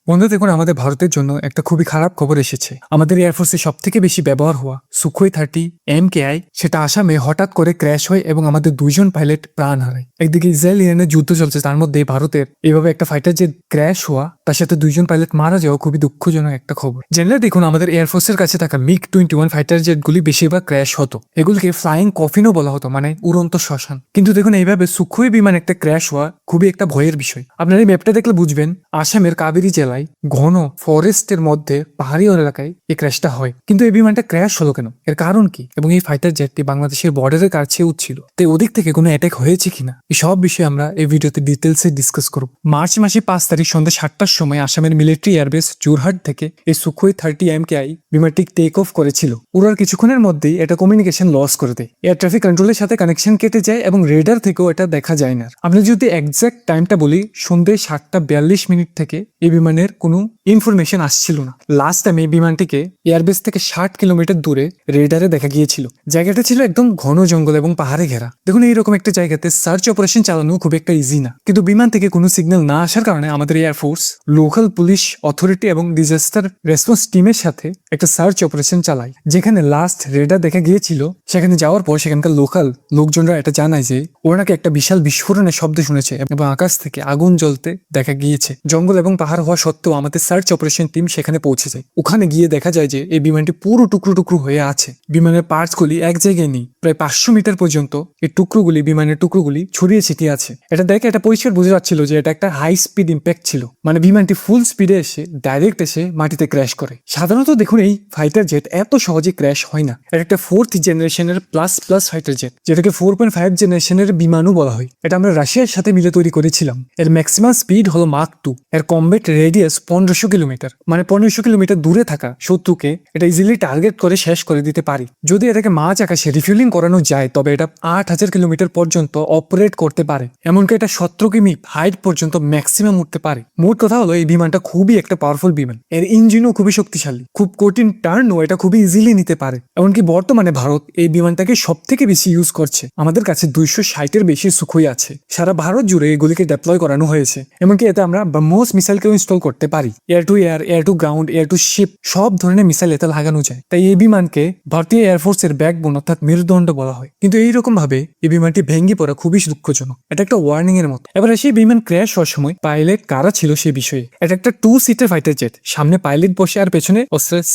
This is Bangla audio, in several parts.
বন্ধু দেখুন, আমাদের ভারতের জন্য একটা খুবই খারাপ খবর এসেছে। আমাদের এয়ারফোর্সে সব থেকে বেশি ব্যবহার হওয়া সুখোই 30 MKI সেটা আসামে হঠাৎ করে ক্র্যাশ হয় এবং আমাদের 2জন পাইলট প্রাণ হারায়। একদিকে ইসরায়েল ইরানের যুদ্ধ চলছে, তার মধ্যে ভারতের এইভাবে একটা ফাইটার জেট ক্র্যাশ হওয়া, তার সাথে 2জন পাইলট মারা যাওয়া খুবই দুঃখজনক একটা খবর। জেনারেলি দেখুন, আমাদের এয়ারফোর্সের কাছে থাকা MiG-21 ফাইটার জেটগুলি বেশিরভাগ ক্র্যাশ হতো। এগুলিকে ফ্লাইং কফিনও বলা হতো, মানে উড়ন্ত শ্মশান। কিন্তু দেখুন, এইভাবে সুখোই বিমান একটা ক্র্যাশ হওয়া খুবই একটা ভয়ের বিষয়। আপনার এই ম্যাপটা দেখলে বুঝবেন, আসামের কাবেরী জেলায় ঘন ফরেস্টের মধ্যে পাহাড়ি এলাকায় এই ক্র্যাশটা হয়। কিন্তু এই বিমানটা ক্র্যাশ হলো কেন, এর কারণ কি, এবং এই ফাইটার জেটটি বাংলাদেশের বর্ডারের কাছে উঠছিল, তাই ওদিক থেকে কোনো অ্যাটাক হয়েছে কিনা, এই সব বিষয়ে আমরা এই ভিডিওতে ডিটেলসে ডিসকাস করব। মার্চ মাসে 5 তারিখ সন্ধ্যা 7টার সময় আসামের মিলিটারি এয়ারবেস জোরহাট থেকে এই সুখোই 30 MKI বিমানটি টেক অফ করেছিল। উড়ার কিছুক্ষণের মধ্যেই এটা কমিউনিকেশন লস করে দেয়, এয়ার ট্রাফিক কন্ট্রোলের সাথে কানেকশন কেটে যায় এবং রেডার থেকেও এটা দেখা যায় না। আমরা যদি এক্সাক্ট টাইমটা বলি, সন্ধ্যে 7:42 থেকে এই বিমানের কোনো ইনফরমেশন আসছিল না। লাস্ট টাইম এই বিমানটিকে এয়ারবেস থেকে 60 কিলোমিটার দূরে রেডারে দেখা গিয়েছিল। জায়গাটা ছিল একদম ঘন জঙ্গল এবং পাহাড়ে ঘেরা। দেখুন, এইরকম একটা জায়গাতে সার্চ অপারেশন চালানো খুব একটা ইজি না, কিন্তু বিমান থেকে কোনো সিগন্যাল না আসার কারণে আমাদের এয়ারফোর্স, লোকাল পুলিশ অথরিটি এবং ডিজাস্টার রেসপন্স টিমের সাথে একটা সার্চ অপারেশন চালায়। যেখানে লাস্ট রেডার দেখা গিয়েছিল, সেখানে যাওয়ার পর সেখানকার লোকাল লোকজনরা এটা জানায় যে ওরা নাকি একটা বিশাল বিস্ফোরণের শব্দ শুনেছে এবং আকাশ থেকে আগুন জ্বলতে দেখা গিয়েছে। জঙ্গল এবং পাহাড় হওয়া সত্ত্বেও আমাদের সার্চ অপারেশন টিম সেখানে পৌঁছে যায়। ওখানে গিয়ে দেখা যায় যে এই বিমানটি পুরো টুকরো টুকরো হয়ে আছে। বিমানের পার্টসগুলি এক জায়গায় নেই, প্রায় 500 মিটার পর্যন্ত এই টুকরোগুলি, বিমানের টুকরোগুলি ছড়িয়ে ছিটিয়ে আছে। এটা দেখে এটা পরিষ্কার বোঝা যাচ্ছিল যে এটা একটা হাই স্পিড ইম্প্যাক্ট ছিল, মানে বিমানটি ফুল স্পিডে এসে ডাইরেক্ট এসে মাটিতে ক্র্যাশ করে। সাধারণত দেখুন, এই ফাইটার জেট এত সহজে ক্র্যাশ হয় না। এটা একটা 4th জেনারেশনের প্লাস ফাইটার জেট, যেটাকে 4.5 জেনারেশনের বিমানও বলা হয়। এটা আমরা রাশিয়ার সাথে মিলে তৈরি করেছিলাম। এর ম্যাক্সিমাম স্পিড হলো মাক 2। এর কমব্যাট রেডিয়াস 1500 কিলোমিটার, মানে 1500 কিলোমিটার দূরে থাকা শত্রুকে এটা ইজিলি টার্গেট করে শেষ করে দিতে পারি। যদি এটাকে মাঝ আকাশে রিফিউলিং করানো যায়, তবে এটা 8000 কিলোমিটার পর্যন্ত অপারেট করতে পারে। এমনকি এটা 17 কিমি হাইট পর্যন্ত ম্যাক্সিমাম উঠতে পারে। মোট কথা হলো, এই বিমানটা খুবই একটা পাওয়ারফুল বিমান। এর ইঞ্জিনও খুবই শক্তিশালী, খুব কঠিন টার্নও এটা খুবই ইজিলি নিতে পারে। এমনকি বর্তমানে ভারত এই বিমানটাকে সব থেকে বেশি ইউজ করছে। আমাদের কাছে 260-এর বেশি সুখোই আছে। সারা ভারত জুড়ে এগুলিকে ডেপ্লয় করানো হয়েছে। এমনকি এতে আমরা ব্রহ্মোস মিসাইলকেও ইনস্টল করতে পারি। Air to air, air to ground, air to ship, সব ধরনের মিসাইল এতে লাগানো যায়। তাই এই বিমানকে ভারতীয় এয়ারফোর্সের ব্যাকবোন অর্থাৎ মেরুদণ্ড বলা হয়। কিন্তু এইরকম ভাবে এই বিমানটি ভেঙে পড়া খুবই দুঃখজনক। এটা একটা ওয়ার্নিং এর মতো। এবার সেই বিমান ক্র্যাশ হওয়ার সময় পাইলট কারা ছিল সে বিষয়ে। এটা একটা 2 সিটার ফাইটার জেট। সামনে পাইলট বসে আর পেছনে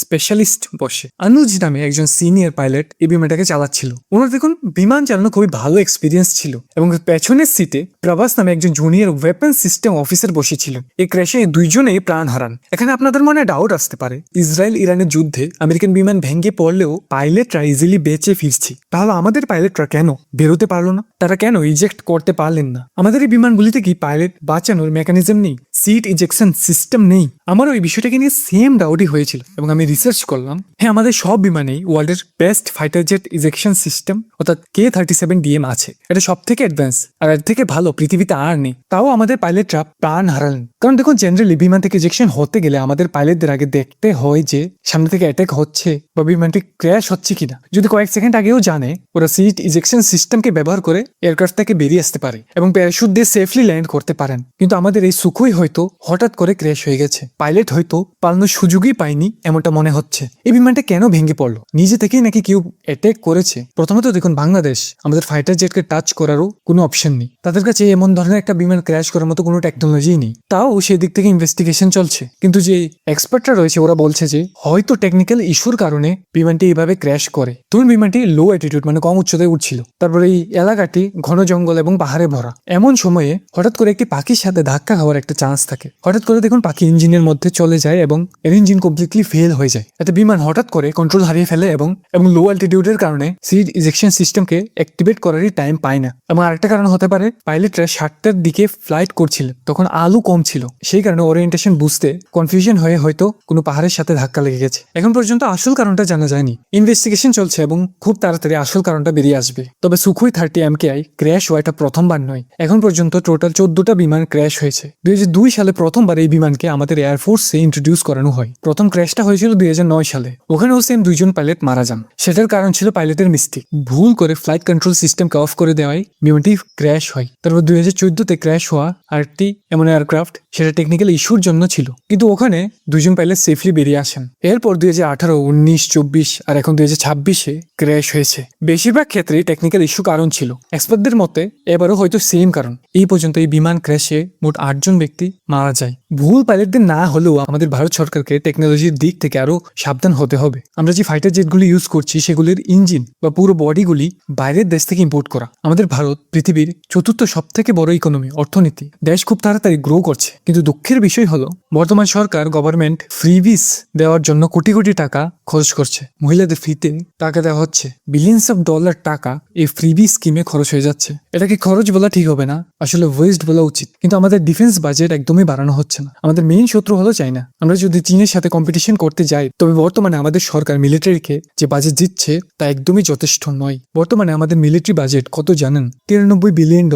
স্পেশালিস্ট বসে। অনুজ নামে একজন সিনিয়র পাইলট এই বিমানটাকে চালাচ্ছিল। ওনার দেখুন বিমান চালানো খুবই ভালো এক্সপিরিয়েন্স ছিল। এবং পেছনের সিটে প্রভাস নামে একজন জুনিয়র ওয়েপন সিস্টেম অফিসার বসেছিলেন। এই ক্র্যাশে 2জনেই প্রাণ হারান। এখানে আপনাদের মনে ডাউট আসতে পারে, ইসরায়েল ইরানের যুদ্ধে আমেরিকান বিমান ভেঙে পড়লেও পাইলটরা ইজিলি বেঁচে ফিরছে, তাহলে আমাদের পাইলটরা কেন বেরোতে পারলো না? তারা কেন ইজেক্ট করতে পারলেন না? আমাদের এই বিমানগুলিতে কি পাইলট বাঁচানোর মেকানিজম নেই? সিট ইজেকশন সিস্টেম নেই? আমারও এই বিষয়টাকে নিয়ে সেম ডাউটই হয়েছিল এবং আমি রিসার্চ করলাম। হ্যাঁ, আমাদের সব বিমানেই ওয়ার্ল্ডের best fighter jet ejection system অর্থাৎ K-37DM আছে। এটা সব থেকে অ্যাডভান্স, আর এর থেকে ভালো পৃথিবীতে আর নেই। তাও আমাদের পাইলটরা প্রাণ হারালেন। কারণ দেখুন, জেনারেলি বিমান থেকে ইজেকশন হতে গেলে আমাদের পাইলটদের আগে দেখতে হয় যে সামনে থেকে অ্যাটাক হচ্ছে বা বিমানটি ক্র্যাশ হচ্ছে কিনা। যদি কয়েক সেকেন্ড আগেও জানে, ওরা সিট ইজেকশন সিস্টেমকে ব্যবহার করে এয়ারক্রাফট থেকে বেরিয়ে আসতে পারে এবং প্যারাশুট দিয়ে সেফলি ল্যান্ড করতে পারেন। কিন্তু আমাদের এই সুখোই হয়তো হঠাৎ করে ক্র্যাশ হয়ে গেছে। পাইলট হয়তো পালানোর সুযোগই পায়নি, এমনটা মনে হচ্ছে। এই বিমানটা কেন ভেঙে পড়লো? নিজে থেকেই নাকি কেউ অ্যাটাক করেছে? প্রথমত দেখুন, বাংলাদেশ আমাদের ফাইটার জেটকে টাচ করারও কোনো অপশন নেই। তাদের কাছে এমন ধরনের একটা বিমান ক্র্যাশ করার মতো কোনো টেকনোলজি নেই। তাও সেই দিক থেকে ইনভেস্টিগেশন চলছে। কিন্তু যে এক্সপার্টরা রয়েছে ওরা বলছে যে হয়তো টেকনিক্যাল ইস্যুর কারণে বিমানটি এইভাবে ক্র্যাশ করে। ধরুন বিমানটি লো অ্যাটিটিউড, মানে কম উচ্চতায় উঠছিল, তারপরে এই এলাকাটি ঘন জঙ্গল এবং পাহাড়ে ভরা। এমন সময়ে হঠাৎ করে একটি পাখির সাথে ধাক্কা খাওয়ার একটা চান্স থাকে। হঠাৎ করে দেখুন পাখি ইঞ্জিনের মধ্যে চলে যায় এবং এর ইঞ্জিন কমপ্লিটলি ফেল হয়ে যায়। এতে বিমান হঠাৎ করে কন্ট্রোল হারিয়ে ফেলে এবং লো অ্যালটিটিউডের কারণে সিট ইজেকশন সিস্টেমকে অ্যাক্টিভেট করারই টাইম পায় না। এবং আরেকটা কারণ হতে পারে, পাইলটরা 7টার দিকে ফ্লাইট করছিলেন, তখন আলো কম ছিল, সেই কারণে ওরিয়েন্টেশন বুঝতে কনফিউশন হয়ে হয়তো কোনো পাহাড়ের সাথে ধাক্কা লেগে গেছে। এখন পর্যন্ত আসল কারণটা জানা যায়নি। ইনভেস্টিগেশন চলছে এবং খুব তাড়াতাড়ি আসল কারণটা বেরিয়ে আসবে। তবে সুখোই 30 MKI ক্র্যাশ হওয়া এটা প্রথমবার নয়। এখন পর্যন্ত টোটাল 14টা বিমান ক্র্যাশ হয়েছে। 2002 সালে প্রথমবার এই বিমানকে আমাদের এয়ারফোর্সে ইন্ট্রোডিউস করানো হয়। প্রথম ক্র্যাশটা হয়েছিল 2009 সালে। ওখানেও সেম 2জন পাইলট মারা যান। সেটার কারণ ছিল পাইলটের মিস্টেক। ভুল করে ফ্লাইট কন্ট্রোল সিস্টেমকে অফ করে দেওয়ায় বিমানটি ক্র্যাশ হয়। তারপর 2014-তে ক্র্যাশ হওয়া আরেকটি এমন এয়ারক্রাফট, সেটা টেকনিক্যাল ইস্যুর জন্য ছিল, কিন্তু ওখানে দুইজন পাইলট সেফলি বেরিয়ে আসেন। এরপর 2018, 19, 24 আর এখন 2026-এ ক্র্যাশ হয়েছে। বেশিরভাগ ক্ষেত্রে টেকনিক্যাল ইস্যু কারণ ছিল। এক্সপার্টদের মতে এবারও হয়তো সেম কারণ। এই পর্যন্ত এই বিমান ক্র্যাশে মোট 8 জন ব্যক্তি মারা যায়। ভুল পাইলটদের না হলেও আমাদের ভারত সরকারকে টেকনোলজির দিক থেকে আরো সাবধান হতে হবে। আমরা যে ফাইটার জেটগুলি ইউজ করছি সেগুলির ইঞ্জিন বা পুরো বডিগুলি বাইরের দেশ থেকে ইম্পোর্ট করা। আমাদের ভারত পৃথিবীর চতুর্থ সব থেকে বড় ইকোনমি, অর্থনীতি। দেশ খুব তাড়াতাড়ি গ্রো করছে, কিন্তু দুঃখের বিষয় হলো বর্তমান সরকার গভর্নমেন্ট ফ্রিবিস দেওয়ার জন্য কোটি কোটি টাকা খরচ করছে। মহিলাদের ফ্রিতে টাকা দেওয়া হচ্ছে, বিলিয়ন্স অফ ডলার টাকা এই ফ্রিবি স্কিমে খরচ হয়ে যাচ্ছে। এটাকে খরচ বলা ঠিক হবে না, আসলে ওয়েস্ট বলা উচিত। কিন্তু আমাদের ডিফেন্স বাজেট একদমই বাড়ানো হচ্ছে না। আমাদের মেইন শত্রু হলো চাইনা। আমরা যদি চীনের সাথে কম্পিটিশন করতে যাই, তবে বর্তমানে আমাদের সরকার মিলিটারিকে যে বাজেট দিচ্ছে তা একদমই যথেষ্ট নয়। বর্তমানে আমাদের মিলিটারি বাজেট কত জানেন? $93 বিলিয়ন।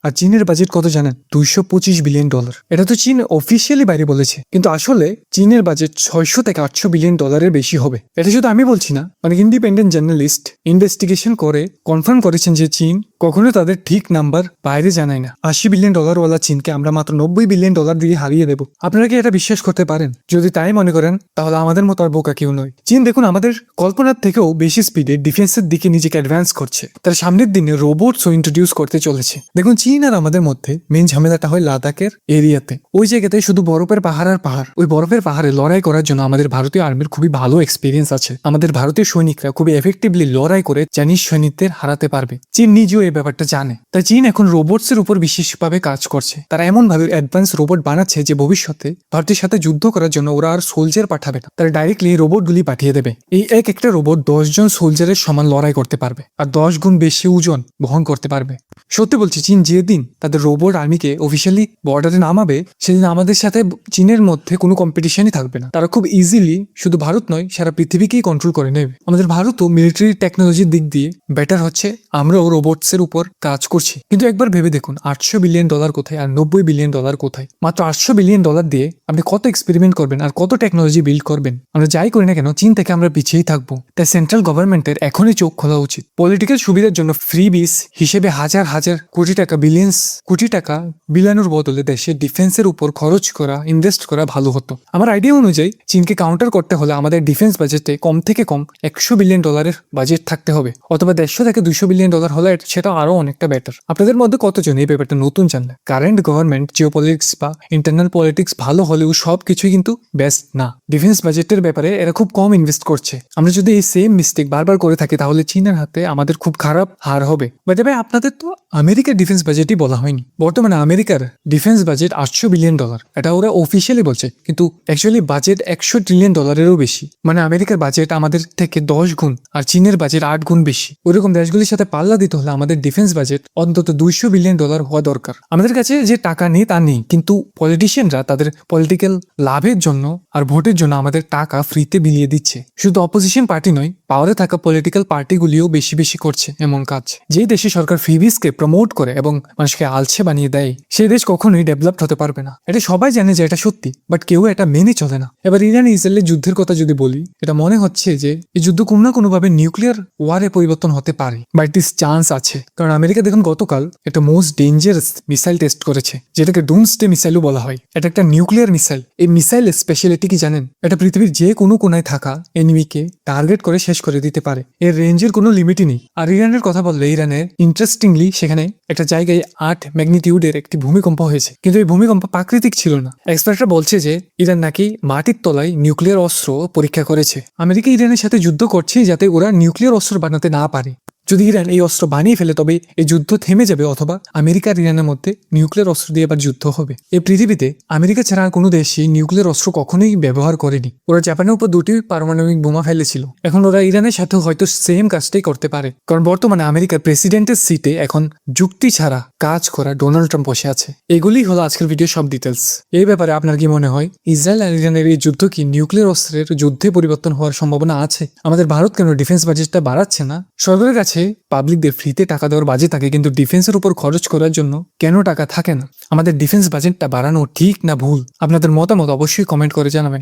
আর চীনের বাজেট কত জানেন? $225 বিলিয়ন। এটা তো চীন অফিসিয়ালি বাইরে বলেছে, কিন্তু আসলে চীনের বাজেট 600 থেকে 800 বিলিয়ন ডলারের বেশি হবে। এটা শুধু আমি বলছি না, অনেক ইন্ডিপেন্ডেন্ট জার্নালিস্ট ইনভেস্টিগেশন করে কনফার্ম করেছেন যে চীন কখনো তাদের ঠিক নাম্বার বাইরে জানায় না। $80 বিলিয়ন ওয়ালা চীনকে আমরা মাত্র $90 বিলিয়ন দিয়ে হারিয়ে দেব। আপনারা কি এটা বিশ্বাস করতে পারেন? যদি তাই মনে করেন, তাহলে আমাদের মতো আর বোকা কেউ নয়। চীন দেখুন আমাদের কল্পনার থেকেও বেশি স্পিডে ডিফেন্সের দিকে নিজেকে অ্যাডভান্স করছে। তার সামনের দিনে রোবটসও ইন্ট্রোডিউস করতে চলেছে। দেখুন চীন আর আমাদের মধ্যে মেন ঝামেলাটা হয় লাদাখের এরিয়াতে। ওই জায়গাতে শুধু বরফের পাহাড় আর পাহাড়। ওই বরফের পাহাড়ে লড়াই করার জন্য আমাদের ভারতীয় আর্মির খুবই ভালো এক্সপিরিয়েন্স আছে। আমাদের ভারতীয় সৈনিকরা খুবই এফেক্টিভলি লড়াই করে চাইনিজ সৈনিকদের হারাতে পারবে। চীন নিজেও এই ব্যাপারটা জানে, তাই চীন এখন রোবটসের উপর বিশেষভাবে কাজ করছে। তারা এমন ভাবে অ্যাডভান্স রোবট বানাচ্ছে যে ভবিষ্যতে ভারতের সাথে যুদ্ধ করার জন্য ওরা আর সোলজার পাঠাবে না, তারা ডাইরেক্টলি রোবটগুলি পাঠিয়ে দেবে। এই একটা রোবট 10 জন সোলজারের সমান লড়াই করতে পারবে আর 10 গুণ বেশি ওজন বহন করতে পারবে। সত্যি বলছি, চীন যেদিন তাদের রোবট আর্মিকে অফিসিয়ালি বর্ডারে নামাবে, সেদিন আমাদের সাথে চীনের মধ্যে কোনো কম্পিটিশনই থাকবে না। তারা খুব ইজিলি শুধু ভারত নয়, সারা পৃথিবীকেই কন্ট্রোল করে নেবে। আমাদের ভারতও মিলিটারি টেকনোলজির দিক দিয়ে বেটার হচ্ছে, আমরাও রোবটসের উপর কাজ করছি। কিন্তু একবার ভেবে দেখুন, $800 বিলিয়ন কোথায় আর $90 বিলিয়ন কোথায়? মাত্র $800 বিলিয়ন দিয়ে আপনি কত এক্সপেরিমেন্ট করবেন আর কত টেকনোলজি বিল্ড করবেন? আমরা যাই করি না কেন, চীন থেকে আমরা পিছিয়েই থাকবো। তাই সেন্ট্রাল গভর্নমেন্টের এখনই চোখ খোলা উচিত। পলিটিক্যাল সুবিধার জন্য ফ্রি বিস হিসেবে হাজার হাজার কোটি টাকা, বিলিয়ন্স কোটি টাকা বিলানোর বদলে দেশের ডিফেন্সের উপর খরচ করা, ইনভেস্ট করা ভালো হতো। আমার আইডিয়া অনুযায়ী চীনকে কাউন্টার করতে হলে আমাদের ডিফেন্স বাজেটে কম থেকে কম $100 বিলিয়ন বাজেট থাকতে হবে, অথবা 150 থেকে $200 বিলিয়ন হলে সেটা আরো অনেকটা বেটার। আপনাদের মধ্যে কতজন এই ব্যাপারটা নতুন জানলে? কারেন্ট গভর্নমেন্ট জিওপলিটিক্স বা ইন্টারনাল পলিটিক্স ভালো হলেও সবকিছুই কিন্তু বেস্ট না। ডিফেন্স বাজেটের ব্যাপারে এরা খুব কম ইনভেস্ট করছে। আমরা যদি এই সেম মিস্টেক বারবার করে থাকি, তাহলে চীনের হাতে আমাদের খুব খারাপ হার হবে। বাট ভাই, আপনাদের তো আমেরিকার ডিফেন্স বাজেটই বলা হয়নি। বর্তমানে আমেরিকার ডিফেন্স বাজেট $800 বিলিয়ন। এটা ওরা অফিসিয়ালি বলছে, কিন্তু অ্যাকচুয়ালি বাজেট $100 ট্রিলিয়ন বেশি। মানে আমেরিকার বাজেট আমাদের থেকে 10 গুণ আর চীনের বাজেট 8 গুণ বেশি। ওইরকম দেশগুলির সাথে পাল্লা দিতে হলে আমাদের ডিফেন্স বাজেট অন্তত $200 বিলিয়ন হওয়া দরকার। আমাদের কাছে যে টাকা নেই তা নেই, কিন্তু পলিটিশিয়ানরা তাদের পলিটিক্যাল লাভের জন্য আর ভোটের জন্য আমাদের টাকা ফ্রিতে বিলিয়ে দিচ্ছে। শুধু অপোজিশন পার্টি নয়, পাওয়ারে থাকা পলিটিক্যাল পার্টিগুলিও বেশি বেশি করছে এমন কাজ। যেই দেশে সরকার ফ্রিবিসকে প্রমোট করে এবং মানুষকে আলছে বানিয়ে দেয়, সেই দেশ কখনোই ডেভেলপড হতে পারবে না। এটা সবাই জানে যে এটা সত্যি, বাট কেউ এটা মেনে চলে না। এবার ইরান ইসরায়েলের যুদ্ধের কথা যদি বলি, এটা মনে হচ্ছে যে এই যুদ্ধ কোনো না কোনোভাবে নিউক্লিয়ার ওয়ারে পরিবর্তন হতে পারে, বা ইট ইস চান্স আছে। কারণ আমেরিকা দেখুন গতকাল একটা মোস্ট ডেঞ্জারাস মিসাইল টেস্ট করেছে, যেটাকে ডুমসডে মিসাইলও বলা হয়। এটা একটা নিউক্লিয়ার মিসাইল। এই মিসাইলের স্পেশালিটি কি জানেন? এটা পৃথিবীর যে কোনো কোনায় থাকা এনিমিকে টার্গেট করে শেষ করে দিতে পারে। এর রেঞ্জের কোনো লিমিটই নেই। আর ইরানের কথা বললে, ইরানের ইন্টারেস্টিংলি সেখানে একটা জায়গায় 8 ম্যাগনিটিউডের একটি ভূমিকম্প হয়েছে, কিন্তু এই ভূমিকম্প প্রাকৃতিক ছিল না। এক্সপার্টরা বলছে যে ইরান নাকি মাটির তলায় নিউক্লিয়ার অস্ত্র পরীক্ষা করেছে। আমেরিকা ইরানের সাথে যুদ্ধ করছে যাতে ওরা নিউক্লিয়ার অস্ত্র বানাতে না পারে। যদি ইরান এই অস্ত্র বানিয়ে ফেলে, তবে এই যুদ্ধ থেমে যাবে, অথবা আমেরিকার ইরানের মধ্যে নিউক্লিয়ার অস্ত্র দিয়ে আবার যুদ্ধ হবে। এই পৃথিবীতে আমেরিকা ছাড়া কোনো দেশই নিউক্লিয়ার অস্ত্র কখনোই ব্যবহার করেনি। ওরা জাপানের উপর 2টি পারমাণবিক বোমা ফেলেছিল। এখন ওরা ইরানের সাথে হয়তো সেম কাজটাই করতে পারে, কারণ বর্তমানে আমেরিকার প্রেসিডেন্টের সিটে এখন যুক্তি ছাড়া কাজ করা ডোনাল্ড ট্রাম্প বসে আছে। এগুলি হলো আজকের ভিডিও সব ডিটেলস। এই ব্যাপারে আপনার কি মনে হয়, ইসরায়েল আর ইরানের এই যুদ্ধ কি নিউক্লিয়ার অস্ত্রের যুদ্ধে পরিবর্তন হওয়ার সম্ভাবনা আছে? আমাদের ভারত কেন ডিফেন্স বাজেটটা বাড়াচ্ছে না? সরকারের কাছে পাবলিকদের ফ্রিতে টাকা দেওয়ার বাজেট থাকে, কিন্তু ডিফেন্সের উপর খরচ করার জন্য কেন টাকা থাকে না? আমাদের ডিফেন্স বাজেটটা বাড়ানো ঠিক না ভুল? আপনাদের মতামত অবশ্যই কমেন্ট করে জানাবেন।